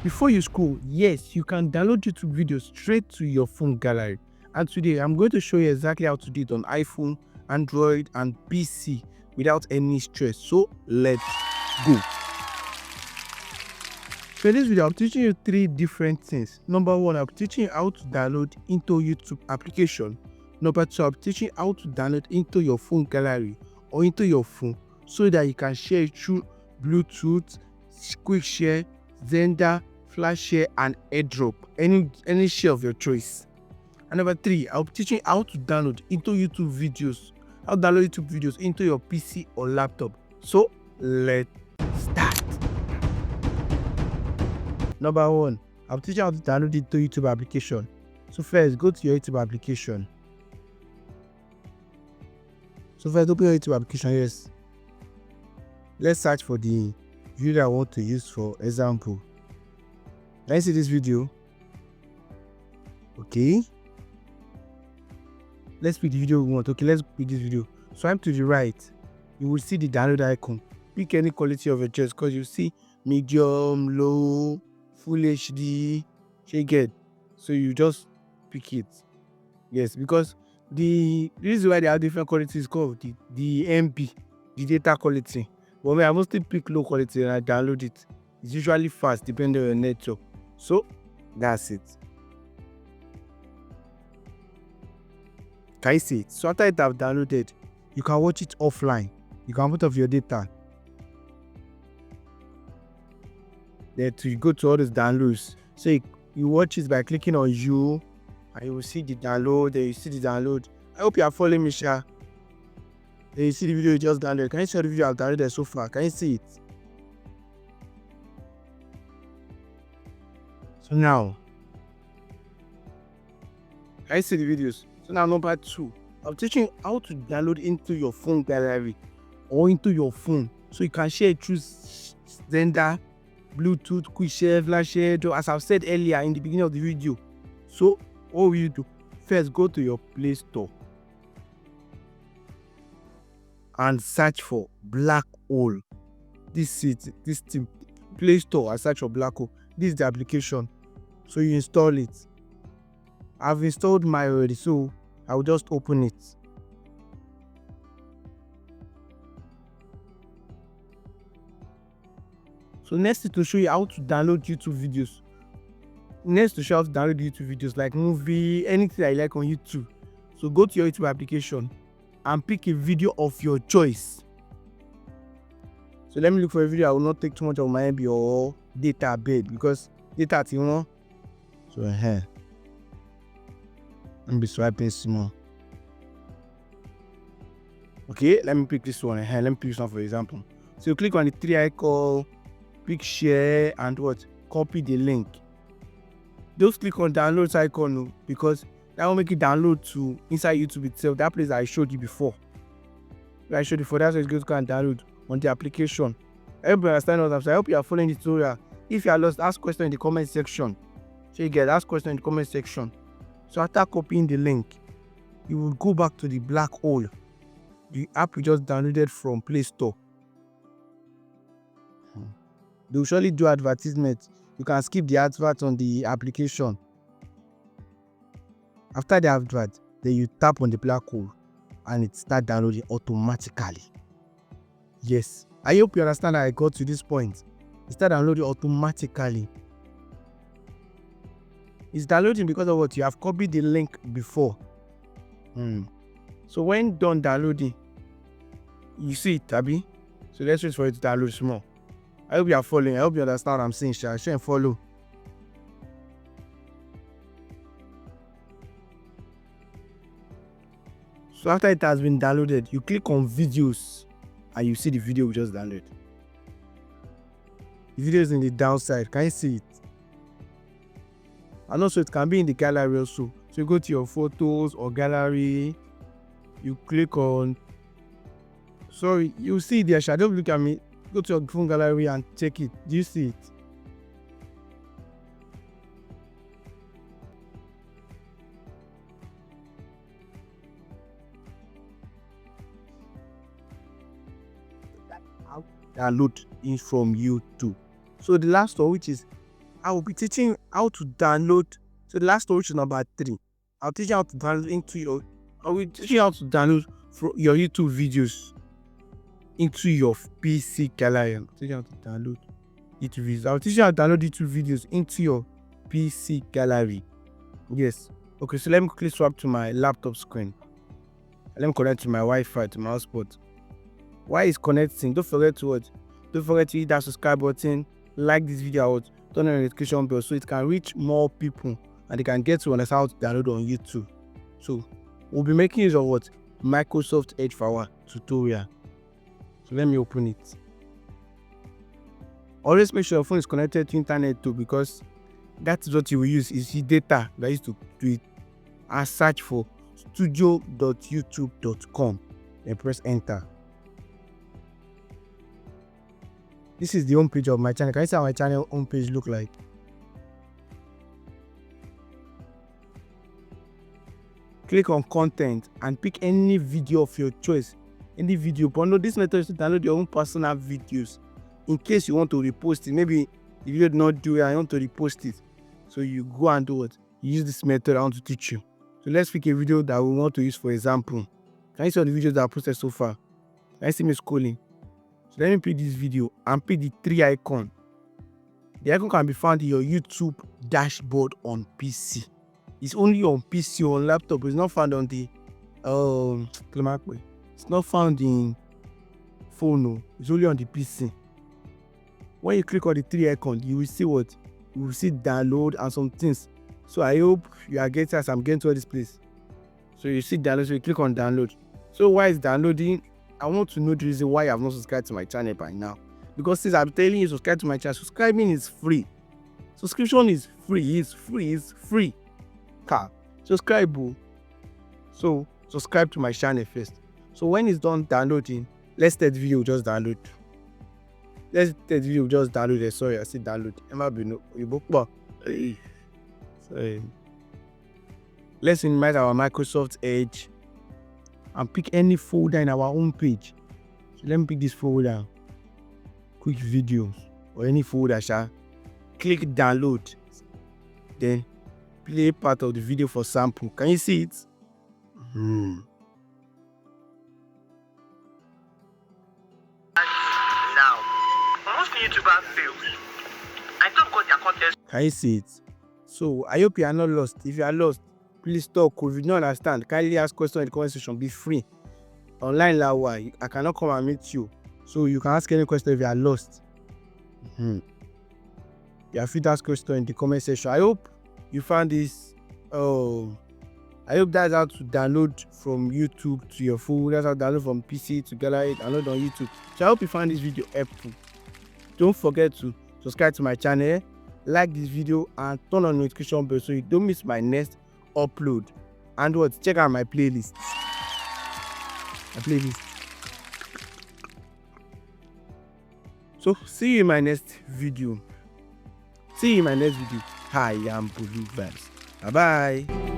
Before you scroll, yes, you can download YouTube videos straight to your phone gallery. And today I'm going to show you exactly how to do it on iPhone, Android and PC without any stress. So let's go. So in this video, I'm teaching you 3 different things. Number 1, I'm teaching you how to download into YouTube application. Number 2, I'm teaching you how to download into your phone gallery or into your phone so that you can share it through Bluetooth, quick share, Zenda, flash share and airdrop, any share of your choice. And number 3, I'll be teaching you how to download into YouTube videos, how to download YouTube videos into your PC or laptop. So let's start. Number 1, I'll teach you how to download into YouTube application. So first, go to your YouTube application. So first, open your YouTube application. Yes. Let's search for the video that I want to use for example. Can you see this video? Okay. Let's pick the video we want. Okay, let's pick this video. Swipe to the right. You will see the download icon. Pick any quality of your choice because you see medium, low, full HD, shake. So you just pick it. Yes, because the reason why they have different qualities is called the MP, the data quality. But I mostly pick low quality and I download it. It's usually fast depending on your network. So that's it. Can you see it? So after it have downloaded, you can watch it offline. You can put off your data. Then you go to all those downloads. So you watch it by clicking on you and you will see the download. Then you see the download. I hope you are following me, Sha. Then you see the video you just downloaded. Can you see the video I've downloaded so far? Can you see it? So now, can you see the videos? So now number 2, I'm teaching you how to download into your phone gallery or into your phone. So you can share it through Zenda, Bluetooth, quick share, flash share, as I've said earlier in the beginning of the video. So what will you do? First, go to your Play Store and search for Black Hole. This thing, Play Store, I search for Black Hole. This is the application. So you install it. I've installed mine already, so I will just open it. So next is to show you how to download YouTube videos. Next to show you how to download YouTube videos like movie, anything I like on YouTube. So go to your YouTube application and pick a video of your choice. So let me look for a video. I will not take too much of my MB or data bed because data, you know. So here. Let me be swiping small. Okay, let me pick this one. Let me pick this one for example. So you click on the 3 icon, pick share and what? Copy the link. Just click on download icon because that will make it download to inside YouTube itself. That place I showed you before. I showed you before. That's why it's going to go and download on the application. I hope you understand what I'm saying. I hope you are following the tutorial. If you are lost, ask question in the comment section. So you get ask question in the comment section. So after copying the link, you will go back to the Black Hole, the app you just downloaded from Play Store. They will surely do advertisement. You can skip the advert on the application. After the advert, then you tap on the Black Hole and it starts downloading automatically. Yes, I hope you understand that I got to this point. It starts downloading automatically. It's downloading because of what? You have copied the link before. So when done downloading, you see it, Abby. So let's wait for it to download small. I hope you are following. I hope you understand what I'm saying. Share and follow. So after it has been downloaded, you click on videos and you see the video we just downloaded. The video is in the downside. Can you see it? And also it can be in the gallery also. So you go to your photos or gallery, you click on, sorry, you see it there. Don't look at me. Go to your phone gallery and check it. Do you see it? Download in from YouTube. So the last one, which is I will be teaching how to download. So the last story is number 3. I'll teach you how to download into your. I will teach you how to download your YouTube videos into your PC gallery. I'll teach you how to download YouTube videos. I'll teach you how to download YouTube videos into your PC gallery. Yes. Okay. So let me quickly swap to my laptop screen. Let me connect to my Wi-Fi, to my hotspot. While it's connecting, don't forget to what? Don't forget to hit that subscribe button, like this video out, turn on the notification bell so it can reach more people and they can get to understand how to download on YouTube. So we'll be making use of what? Microsoft Edge for our tutorial. So let me open it. Always make sure your phone is connected to internet too, because that is what you will use. Is the data that is to do it. And search for studio.youtube.com and press enter. This is the home page of my channel. Can you see how my channel home page look like? Click on content and pick any video of your choice. Any video. But no, this method is to download your own personal videos. In case you want to repost it, maybe the video did not do it and you want to repost it. So you go and do what? You use this method I want to teach you. So let's pick a video that we want to use for example. Can you see all the videos that I posted so far? Can you see me scrolling? So let me pick this video and pick the 3 icon. The icon can be found in your YouTube dashboard on PC. It's only on PC or on laptop. It's not found on the it's not found in phone. No. It's only on the PC. When you click on the 3 icon, you will see what? You will see download and some things. So I hope you are getting as I'm getting to this place. So you see download, so you click on download. So while it's downloading, I want to know the reason why you have not subscribed to my channel by now. Because since I'm telling you subscribe to my channel, subscribing is free. Subscription is free. It's free. Subscribe. So subscribe to my channel first. So when it's done downloading, let's take the video just download. Sorry, I said download. Sorry. Let's minimize our Microsoft Edge and pick any folder in our home page. So let me pick this folder. Quick videos or any folder. Click download. Then play part of the video for sample. Can you see it? Now, most YouTubers fail. I don't got their content. Can you see it? So I hope you are not lost. If you are lost, please talk. If you don't understand, kindly ask questions in the comment section. Be free. Online lawa, I cannot come and meet you. So you can ask any question if you are lost. You are free to ask questions in the comment section. I hope you found this. I hope that's how to download from YouTube to your phone. That's how to download from PC to gallery, download on YouTube. So I hope you found this video helpful. Don't forget to subscribe to my channel, like this video, and turn on the notification bell so you don't miss my next upload. And what? Check out my playlist. So see you in my next video. I am Boluvibes. Bye bye.